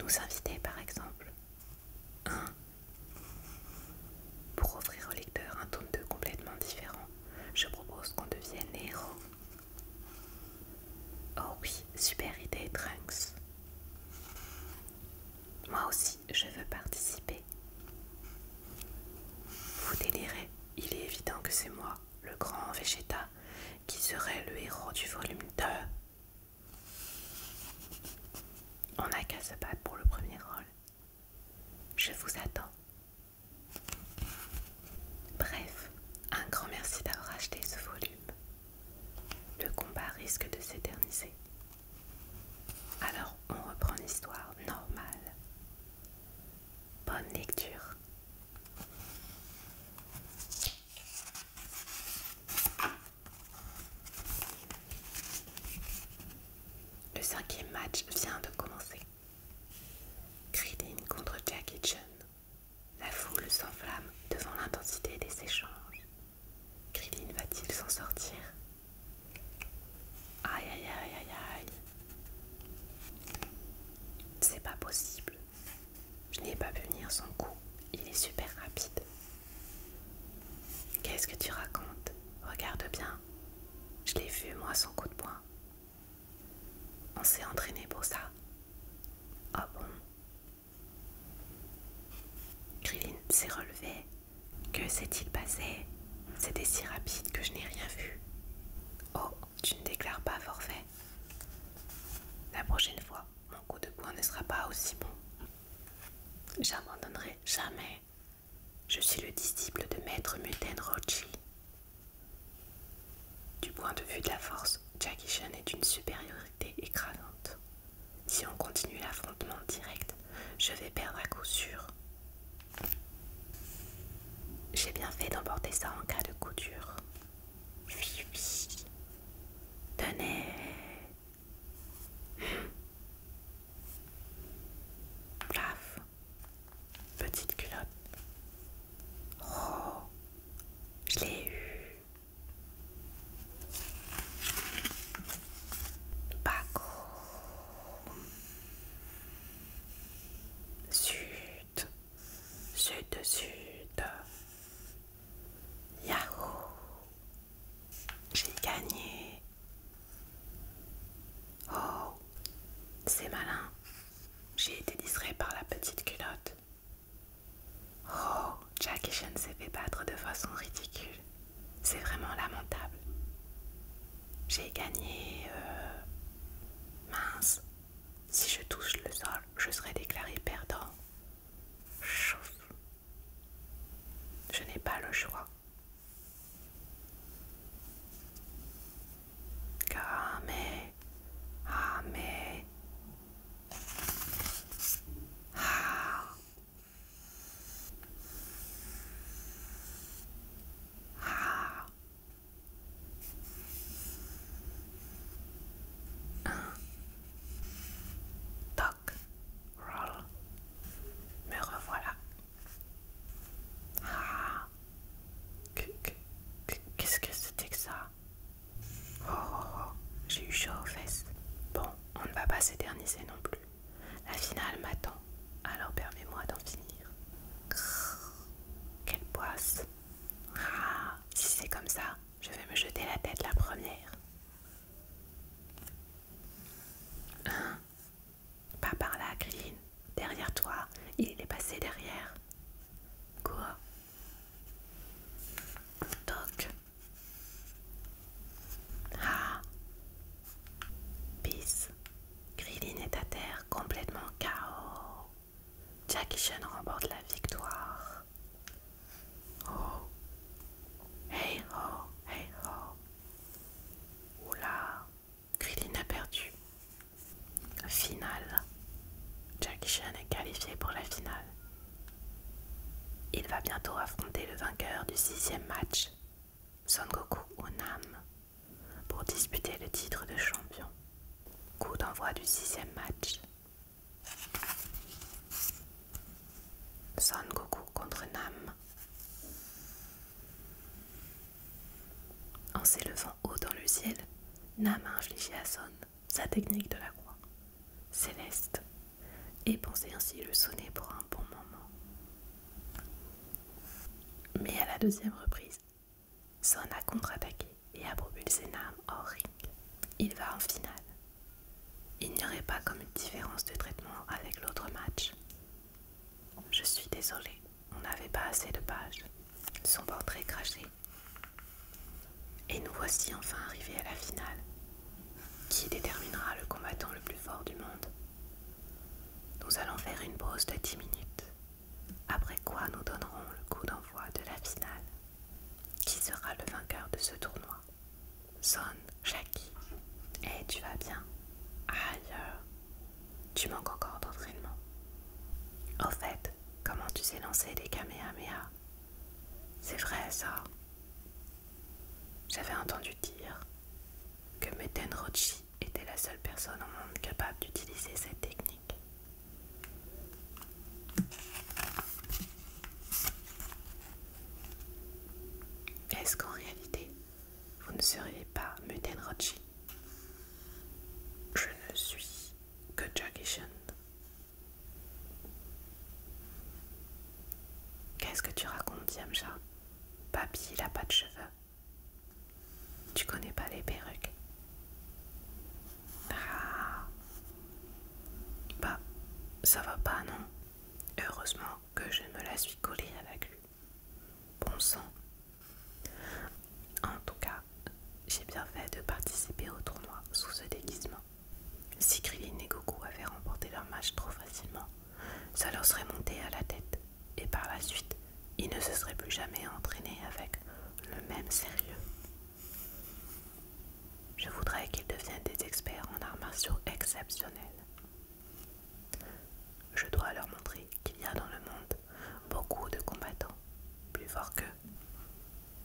nous inviter par exemple. 1. Pour offrir au lecteur un tome 2 complètement différent, je propose qu'on devienne les héros. Oh oui, super idée Trunks. Moi aussi, je veux participer. Vous délirez, il est évident que c'est moi, le grand Vegeta, qui serait le héros du volume 2. On n'a qu'à se battre pour le premier rôle. Je vous attends. Bref, un grand merci d'avoir acheté ce volume. Le combat risque de s'éterniser. Alors on reprend l'histoire normale. Bonne lecture. Le 5e match vient de commencer. Krillin contre Jackie Chan. La foule s'enflamme devant l'intensité des échanges. Krillin va-t-il s'en sortir? Aïe aïe aïe aïe aïe. C'est pas possible. Je n'ai pas pu venir son coup. Il est super rapide. Qu'est-ce que tu racontes? Regarde bien. Je l'ai vu moi son coup de poing. On s'est entraîné pour ça. Ah bon? Krillin s'est relevé. Que s'est-il passé? C'était si rapide que je n'ai rien vu. Oh, tu ne déclares pas forfait. La prochaine fois, mon coup de poing ne sera pas aussi bon. J'abandonnerai jamais. Je suis le disciple de Maître Muten Roshi. Du point de vue de la force, Jackie Chan est d'une supériorité écrasante. Si on continue l'affrontement direct, je vais perdre à coup sûr. J'ai bien fait d'emporter ça en cas de coup dur. Tenez. Plaf. Petite culotte. Oh, je l'ai eu. Paco. Sud. Sud, sud. Yahoo. J'ai gagné. Oh, c'est malin. J'ai été distrait par la petite culotte. Oh, Jackie Chan s'est fait battre de façon ridicule. C'est vraiment lamentable. J'ai gagné... Mince. Si je touche le sol, je serai déclaré perdant. Chouf. Je n'ai pas le choix. Kame. Ame. Ah. Ah. Toc. Roll. Me revoilà. Ah. Qu'est-ce que c'était que ça? Oh, oh, oh. J'ai eu chaud aux fesses. Bon, on ne va pas s'éterniser non plus. La finale m'attend, alors permets-moi d'en finir. Quelle poisse. Ah, si c'est comme ça, je vais me jeter la tête la première. Hein? Pas par là, Krillin. Derrière toi, il est passé derrière. Quoi? Toc. Ah. Peace. Krillin est à terre, complètement KO. Jackie Chan remporte la victoire. Oh. Hey ho, hey ho. Oula, Krillin a perdu. Finale. Jackie Chan est qualifié pour la finale. Il va bientôt affronter le vainqueur du 6e match, Son Goku ou Nam, pour disputer le titre de champion. Coup d'envoi du 6e match. Son Goku contre Nam. En s'élevant haut dans le ciel, Nam a infligé à Son sa technique de la croix céleste. et pensait ainsi le sonner pour un bon moment. Mais à la deuxième reprise, Son a contre-attaqué et a propulsé Nam hors ring. Il va en finale. Il n'y aurait pas comme une différence de traitement avec l'autre match. Je suis désolée, on n'avait pas assez de pages. Son portrait craché. Et nous voici enfin arrivés à la finale, qui déterminera le combattant le plus fort du monde. Nous allons faire une pause de 10 minutes, après quoi nous donnerons le coup d'envoi de la finale. Qui sera le vainqueur de ce tournoi? Son, Jackie. Eh, tu vas bien? Aïe, tu manques encore d'entraînement. Au fait, comment tu sais lancer des Kamehameha? C'est vrai ça. J'avais entendu dire que Meten Rochi était la seule personne au monde capable d'utiliser cette technique. Est-ce qu'en réalité, vous ne seriez pas Muten Rochi? Je ne suis que Jackie Chan. Qu'est-ce que tu racontes, Yamcha? Papy, il a pas de cheveux. Tu connais pas les perruques? Ah. Bah, ça va pas, non? Heureusement que je me la suis collée à la queue. Bon sang. En tout cas, j'ai bien fait de participer au tournoi sous ce déguisement. Si Krillin et Goku avaient remporté leur match trop facilement, ça leur serait monté à la tête. Et par la suite, ils ne se seraient plus jamais entraînés avec le même sérieux. Je voudrais qu'ils deviennent des experts en arts martiaux exceptionnels. Je dois leur montrer qu'il y a dans le monde beaucoup de combattants plus forts qu'eux.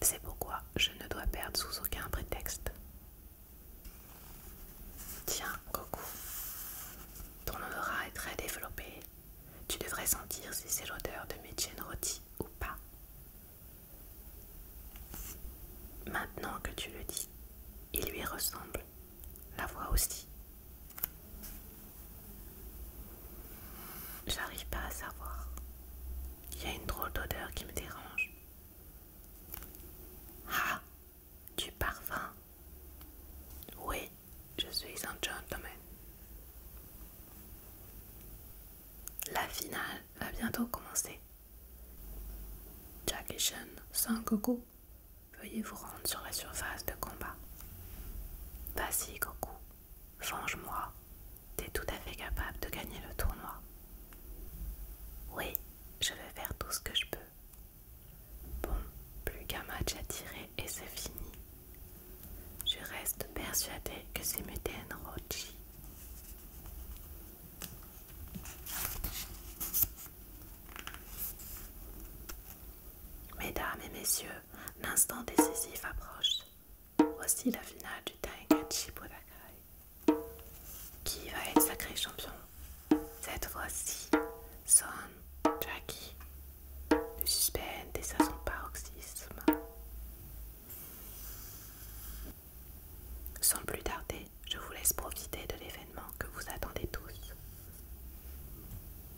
C'est pourquoi je ne dois perdre sous aucun prétexte. Tiens, Goku, ton odorat est très développé. Tu devrais sentir si c'est l'odeur de Meten Rochi ou pas. Maintenant que tu le dis, il lui ressemble. La voix aussi. J'arrive pas à savoir. Il y a une drôle d'odeur qui me dérange. Ah, du parfum. Oui, je suis un gentleman. La finale va bientôt commencer. Jackie Chan, Son Goku, veuillez vous rendre sur la surface de combat. Vas-y Goku, venge-moi. T'es tout à fait capable de gagner le tournoi. Oui, je vais faire tout ce que je peux. Bon, plus qu'un match à tirer et c'est fini. Je reste persuadée que c'est Meten Rochi. Mesdames et messieurs, l'instant décisif approche. Voici la finale du Tenkaichi Budokai. Qui va être sacré champion? Cette fois-ci, Son, Jackie. Le suspense est à son paroxysme. Sans plus tarder, je vous laisse profiter de l'événement que vous attendez tous.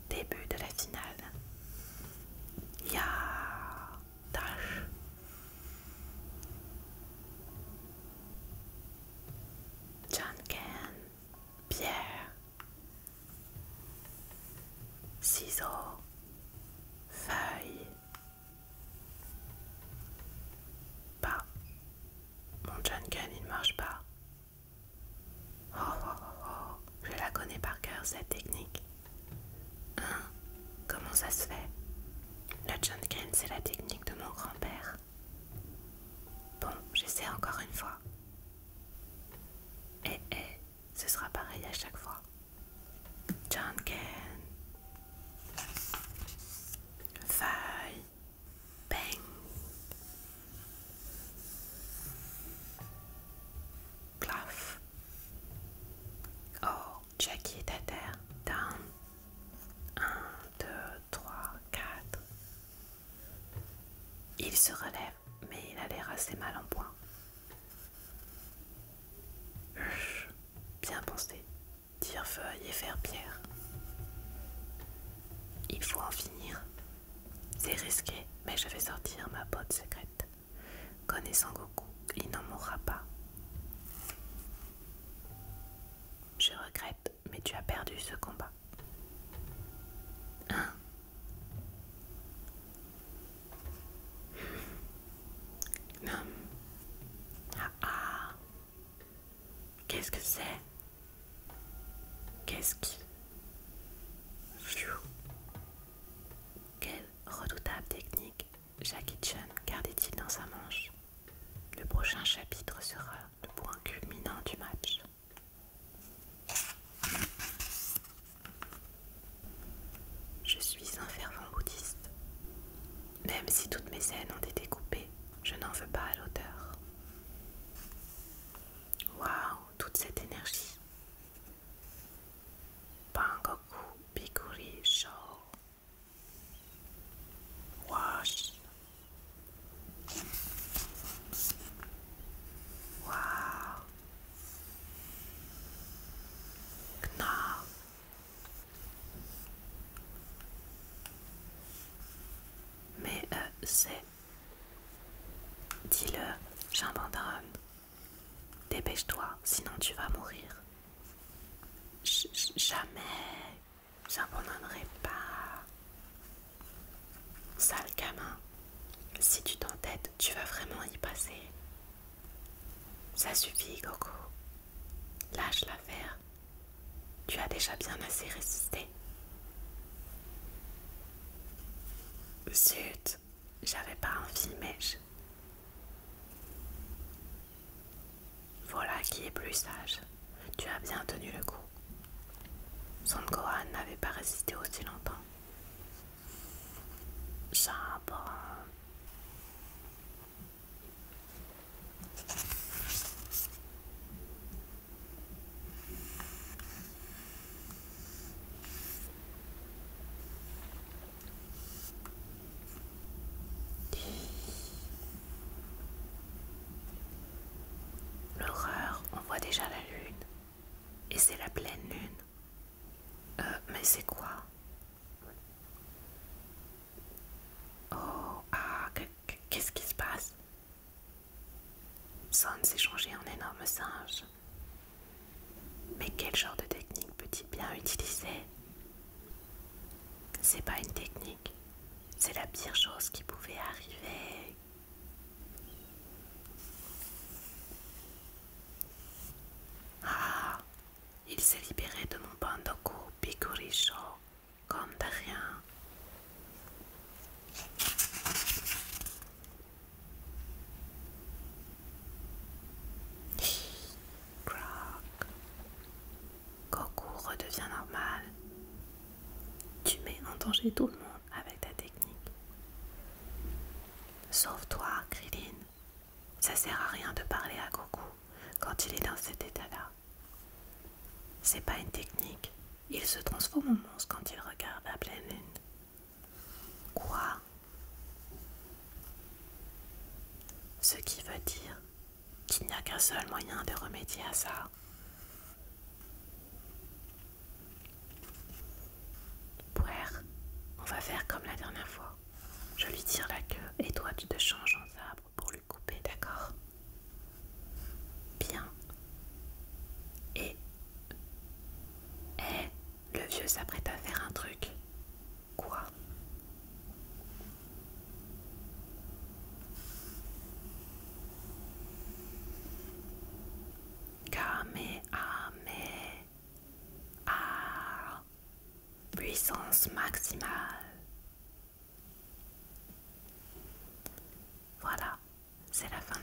Début de la finale. Ya Dash. Janken, pierre, ciseaux, feuille. Bah, mon Janken il ne marche pas. Oh, oh, oh, oh, je la connais par cœur cette technique. Hein? Comment ça se fait? Le Janken c'est la technique de mon grand-père. Bon, j'essaie encore une fois. Ce sera pareil à chaque fois. Janken. Feuille. Bang. Claf. Oh, Jackie est à terre. Down. 1, 2, 3, 4. Il se relève, mais il a l'air assez mal en point. Bien pensé. Dire feuille et faire pierre. faut en finir. C'est risqué, mais je vais sortir ma botte secrète. Connaissant Goku, il n'en mourra pas. Je regrette, mais tu as perdu ce combat. Hein? Non. Ah. Qu'est-ce que c'est? Qu'est-ce qui... Pfiou. Quelle redoutable technique Jackie Chan gardait-il dans sa manche? Le prochain chapitre sera le point culminant du match. Je suis un fervent bouddhiste. Même si toutes mes scènes ont été coupées, je n'en veux pas à l'auteur. Waouh, toute cette énergie. Bangoku Bikuri Show. Wash. Waouh. Knarf. Mais c'est... Dis-le, j'abandonne. Dépêche-toi, sinon tu vas mourir. Jamais, j'abandonnerai pas. Sale gamin, si tu t'entêtes, tu vas vraiment y passer. Ça suffit, Goku. Lâche l'affaire. Tu as déjà bien assez résisté. Zut, j'avais pas envie, mais voilà qui est plus sage. Tu as bien tenu le coup. Son Gohan n'avait pas résisté aussi longtemps. Charbon. L'horreur, on voit déjà la lune. Et c'est la pleine lune. Mais c'est quoi? Oh, ah, qu'est-ce qui se passe? Son s'est changé en énorme singe. Mais quel genre de technique peut-il bien utiliser? C'est pas une technique, c'est la pire chose qui pouvait arriver. Ah, il s'est libéré de mon Bangoku Bikurisho comme de rien. Croc. Goku redevient normal. Tu mets en danger tout le monde avec ta technique. Sauf toi, Krillin. Ça sert à rien de parler à Goku quand il est dans cet état-là. C'est pas une technique. Il se transforme en monstre quand il regarde la pleine lune. Quoi? Ce qui veut dire qu'il n'y a qu'un seul moyen de remédier à ça. Puer, on va faire comme la dernière fois. Je lui tire la queue et toi tu te changes en sabre pour lui couper, d'accord? Bien. Et... le vieux s'apprête à faire un truc. Quoi? Kamehameha. Ah, puissance maximale. Voilà, c'est la fin